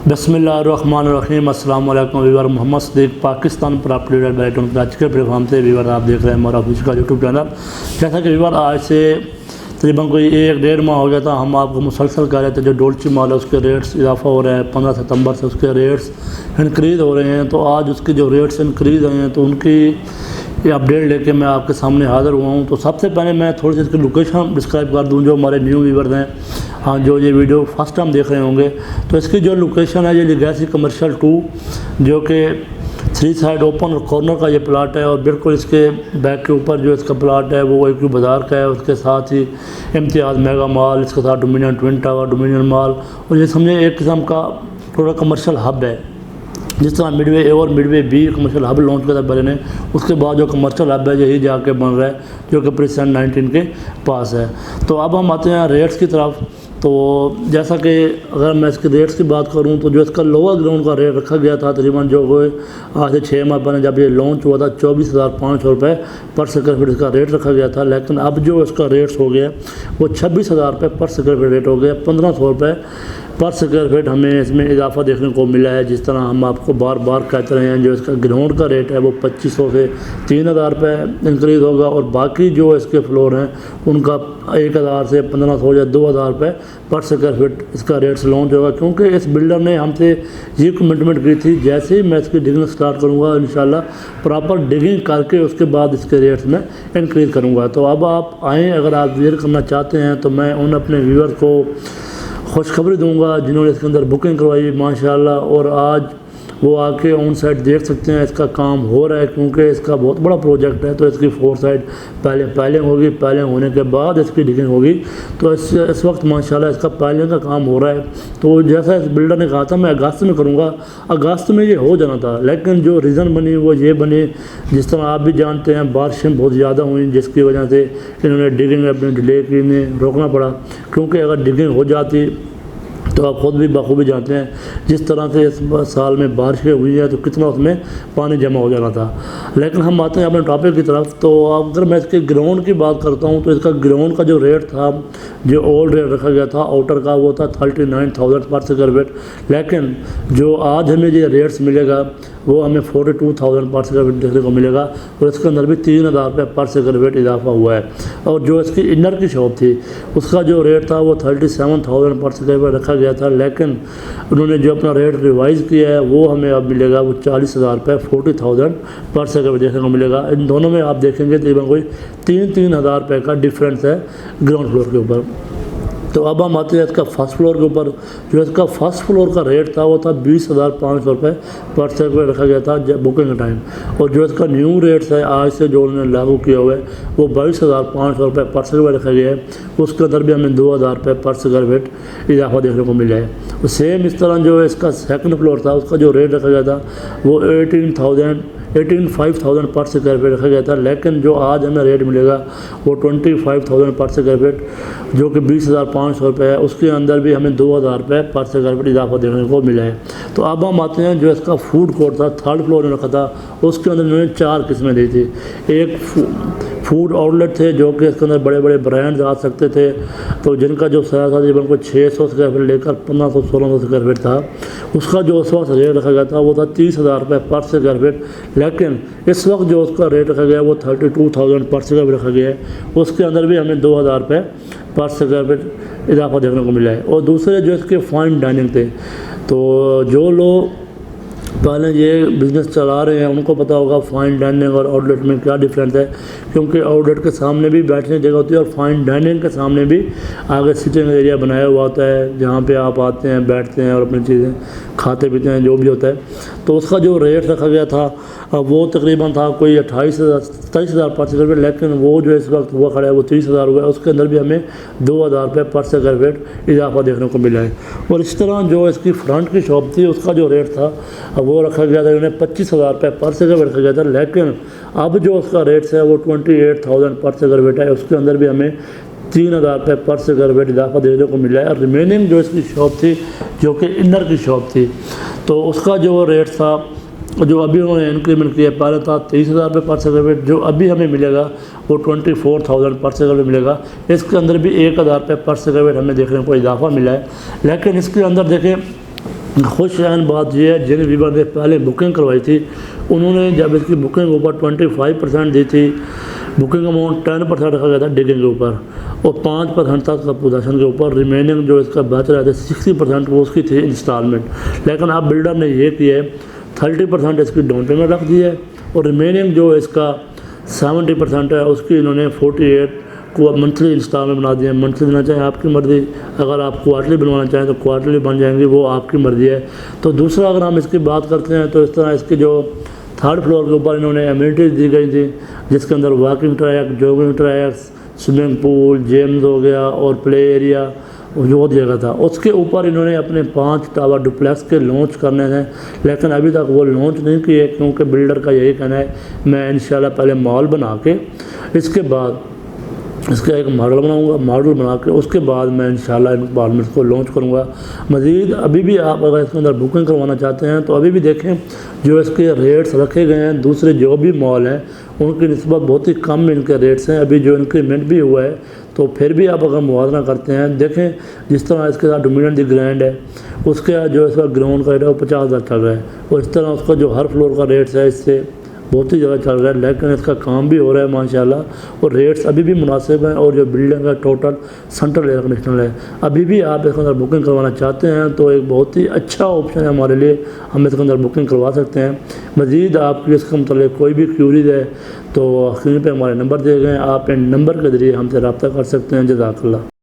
बिस्मिल्लाहिर्रहमानिर्रहीम। अस्सलाम वालेकुम viewer. Mohammad Sadiq Pakistan property dealer बैलेटन प्राचीकर प्लेटफॉर्म से वीवर आप देख रहे हैं हमारा ऑफिस का यूट्यूब चैनल। जैसा कि वीवर आज से तकरीबन कोई 1-1.5 माह हो गया था, हम आपको मुसलसल कह रहे थे जो डोल्ची माल है उसके रेट्स इजाफा हो रहे हैं। 15 सितंबर से उसके रेट्स इंक्रीज़ हो रहे हैं। तो आज उसके जो रेट्स इंक्रीज़ हुए हैं तो उनकी ये अपडेट लेके मैं आपके सामने हाज़िर हुआ हूँ। तो सबसे पहले मैं थोड़ी सी इसकी लोकेशन डिस्क्राइब कर दूँ जो हमारे न्यू व्यूवर्स हैं, हाँ, जो ये वीडियो फर्स्ट टाइम देख रहे होंगे। तो इसकी जो लोकेशन है ये लिगेसी कमर्शियल 2, जो कि 3 साइड ओपन और कॉर्नर का ये प्लाट है। और बिल्कुल इसके बैक के ऊपर जो इसका प्लाट है वो एक बाज़ार का है। उसके साथ ही इम्तियाज़ मेगा मॉल, इसके साथ dominion twin tower, dominion mall, और ये समझे एक किस्म का थोड़ा कमर्शियल हब है। जिस तरह मिडवे ए और midway B commercial hub launch किया था पहले ने, उसके बाद जो कमर्शियल हब है यही जाके बन रहा है जो कि प्रेसिडेंट 19 के पास है। तो अब हम आते हैं रेट्स की तरफ। तो जैसा कि अगर मैं इसके रेट्स की बात करूं तो जो इसका लोअर ग्राउंड का रेट रखा गया था तकरीबन जो वो आज से 6 माह पहले जब ये लॉन्च हुआ था 24,500 रुपये पर स्क्वायर फीट इसका रेट रखा गया था। लेकिन अब जो इसका रेट्स हो गया वो 26,000 रुपये पर स्क्वायर फीट रेट हो गया। 1,500 रुपये पर स्क्वायर फीट हमें इसमें इजाफा देखने को मिला है। जिस तरह हम आपको बार बार कहते रहे हैं जो इसका ग्राउंड का रेट है वो 2500 से 3,000 रुपये इंक्रीज़ होगा, और बाकी जो इसके फ्लोर हैं उनका 1,000 से 1,500 या 2,000 रुपये पर स्क्वायर फीट इसका रेट्स लॉन्च होगा। क्योंकि इस बिल्डर ने हमसे ये कमिटमेंट की थी जैसे ही मैं इसकी डिगिंग स्टार्ट करूँगा इंशाल्लाह प्रॉपर डिगिंग करके उसके बाद इसके रेट्स में इंक्रीज़ करूँगा। तो अब आप आएँ, अगर आप विजिट करना चाहते हैं तो मैं उन अपने व्यूअर्स को खुशखबरी दूंगा जिन्होंने इसके अंदर बुकिंग करवाई माशाल्लाह, और आज वो आके ऑन साइड देख सकते हैं इसका काम हो रहा है। क्योंकि इसका बहुत बड़ा प्रोजेक्ट है तो इसकी 4 साइड पहले होगी, पहले होने के बाद इसकी डिगिंग होगी। तो इस वक्त माशाल्लाह इसका पहले का काम हो रहा है। तो जैसा इस बिल्डर ने कहा था मैं अगस्त में करूँगा, अगस्त में ये हो जाना था, लेकिन जो रीज़न बनी वो ये बनी, जिस तरह आप भी जानते हैं बारिशें बहुत ज़्यादा हुई जिसकी वजह से इन्होंने डिगिंग अपने डिले की, इन्हें रोकना पड़ा। क्योंकि अगर डिगिंग हो जाती तो आप ख़ुद भी बखूबी जानते हैं जिस तरह से इस साल में बारिशें हुई हैं तो कितना उसमें पानी जमा हो जाना था। लेकिन हम आते हैं अपने टॉपिक की तरफ। तो अगर मैं इसके ग्राउंड की बात करता हूं तो इसका ग्राउंड का जो रेट था, जो ओल्ड रेट रखा गया था आउटर का, वो था 39,000 पर स्क्वायर फीट। लेकिन जो आज हमें ये रेट्स मिलेगा वो हमें 42,000 पर स्क्वायर फीट देखने को मिलेगा, और इसके अंदर भी 3,000 रुपये पर स्क्वायर फीट इजाफा हुआ है। और जो इसकी इनर की शॉप थी उसका जो रेट था वो 37,000 पर स्क्वायर फीट रखा गया था। लेकिन उन्होंने जो अपना रेट रिवाइज़ किया है वो हमें अब मिलेगा वो 40,000 रुपये 40,000 पर स्क्वायर फीट देखने को मिलेगा। इन दोनों में आप देखेंगे तकरीबन कोई 3,000 रुपये का डिफरेंस है ग्राउंड फ्लोर के ऊपर। तो अब हम आते हैं इसका फर्स्ट फ्लोर के ऊपर। जो इसका फर्स्ट फ्लोर का रेट था वो था 20,500 रुपये पर स्क्वायर फीट रखा गया था बुकिंग का टाइम। और जो इसका न्यू रेट्स है आज से जो उन्होंने लागू किया हुआ है वो 22,500 रुपये पर स्क्वायर फीट रखा गया है। उसके अंदर भी हमें 2,000 रुपये पर स्क्वायर फीट इजाफा देखने को मिला है। तो सेम इस तरह जो इसका सेकंड फ्लोर था उसका जो रेट रखा गया था वो 18,500 पर स्क्वायर फीट रखा गया था। लेकिन जो आज हमें रेट मिलेगा वो 25,000 पर स्क्वायर फीट जो कि 20,500 रुपये है। उसके अंदर भी हमें 2,000 रुपये पर स्क्वायर फीट इजाफा देखने को मिला है। तो अब हम आते हैं जो इसका फूड कोर्ट था, थर्ड फ्लोर में रखा था, उसके अंदर इन्होंने 4 किस्में दी थी। एक फूड आउटलेट थे जो कि इसके अंदर बड़े बड़े ब्रांड्स आ सकते थे, तो जिनका जो साइज था तकरीबन को 600 स्क्वायर फीट लेकर 1,500-1,600 स्क्वायर फीट था। उसका जो उस वक्त रेट रखा गया था वो था 30,000 रुपये पर स्क्वायर फीट। लेकिन इस वक्त जो उसका रेट रखा गया वो 32,000 पर स्क्वायर फीट रखा गया है। उसके अंदर भी हमें 2,000 रुपये पर स्क्वायर फीट इजाफा देखने को मिला है। और दूसरे जो इसके फाइन डाइनिंग थे, तो जो लोग पहले ये बिज़नेस चला रहे हैं उनको पता होगा फाइन डाइनिंग और आउटलेट में क्या डिफरेंस है। क्योंकि आउटलेट के सामने भी बैठने की जगह होती है और फाइन डाइनिंग के सामने भी आगे सिटिंग एरिया बनाया हुआ होता है जहाँ पे आप आते हैं, बैठते हैं और अपनी चीज़ें खाते पीते हैं जो भी होता है। तो उसका जो रेट रखा गया था वो तकरीबन था कोई 27,000 पर स्क्वायर फीट। लेकिन वो जो इस वक्त हुआ खड़ा है वो 30,000 हुआ है। उसके अंदर भी हमें 2,000 रुपये पर स्क्वायर फीट इजाफा देखने को मिला है। और इस तरह जो इसकी फ्रंट की शॉप थी उसका जो रेट था वो रखा गया था उन्हें 25,000 रुपये पर स्क्वायर फीट रखा गया था। लेकिन अब जो उसका रेट्स है वो 28,000 पर स्क्वायर फीट है। उसके अंदर भी हमें 3,000 रुपये पर स्क्वायर फीट इजाफा देखने को मिला है। और रिमेनिंग जो इसकी शॉप थी जो कि इनर की शॉप थी तो उसका जो रेट था जो अभी उन्होंने इंक्रीमेंट किया पहले था 23,000 रुपये पर स्क्वायर फीट, जो अभी हमें मिलेगा वो 24,000 पर स्क्वायर फीट मिलेगा। इसके अंदर भी 1,000 रुपये पर स्क्वायर फीट हमें देखने को इजाफा मिला है। लेकिन इसके अंदर देखें खुश रहन बात यह है, जिन व्यूवर ने पहले बुकिंग करवाई थी उन्होंने जब इसकी बुकिंग ऊपर 25% दी थी, बुकिंग अमाउंट 10% रखा गया था डिगिंग के ऊपर और 5% तक का पोजेशन के ऊपर, रिमेनिंग जो इसका बच रहा था 60% वो उसकी थी इंस्टॉलमेंट। लेकिन अब बिल्डर ने ये किया है 30% इसकी डाउन पेमेंट रख दी है और रिमेनिंग जो इसका 70% है उसकी इन्होंने 48 को मंथली इंस्टॉलमेंट बना दिया है। मंथली देना चाहें आपकी मर्ज़ी, अगर आप क्वार्टरली बनवाना चाहें तो क्वार्टरली बन जाएंगी, वो आपकी मर्ज़ी है। तो दूसरा अगर हम इसकी बात करते हैं तो इस तरह इसकी जो 3rd फ्लोर के ऊपर इन्होंने एमिनिटीज़ दी गई थी जिसके अंदर walking track, jogging track, swimming pool, gyms हो गया और प्ले एरिया जो दिया गया था। उसके ऊपर इन्होंने अपने 5 टावर डुप्लेक्स के लॉन्च करने हैं, लेकिन अभी तक वो लॉन्च नहीं किए क्योंकि बिल्डर का यही कहना है मैं इंशाल्लाह पहले मॉल बना के इसके बाद इसका एक मॉडल बनाऊंगा, मॉडल बना के उसके बाद मैं इंशाल्लाह इन अपार्टमेंट्स को लॉन्च करूंगा। मज़ीद अभी भी आप अगर इसके अंदर बुकिंग करवाना चाहते हैं तो अभी भी देखें जो इसके रेट्स रखे गए हैं दूसरे जो भी मॉल हैं उनकी निस्बत बहुत ही कम इनके रेट्स हैं। अभी जो इंक्रीमेंट भी हुआ है तो फिर भी आप अगर मुआवजा करते हैं, देखें जिस तरह इसके साथ डोमिनियन दी ग्रैंड है उसके जो इसका ग्राउंड का रेट है वो 50,000 चल रहा है और इस तरह उसका जो हर फ्लोर का रेट्स है इससे बहुत ही ज़्यादा चल रहा है, लेकिन इसका काम भी हो रहा है माशाल्लाह और रेट्स अभी भी मुनासिब हैं। और जो बिल्डिंग का टोटल सेंट्रल एयर कंडीशनर है, अभी भी आप इसके अंदर बुकिंग करवाना चाहते हैं तो एक बहुत ही अच्छा ऑप्शन है हमारे लिए, हम इसके अंदर बुकिंग करवा सकते हैं। मज़ीद आपकी इसके मतलब कोई भी क्यूरीज है तो स्क्रीन पे हमारे नंबर दिए गए हैं, आप इन नंबर के ज़रिए हमसे रब्ता कर सकते हैं। जज़ाकल्लाह।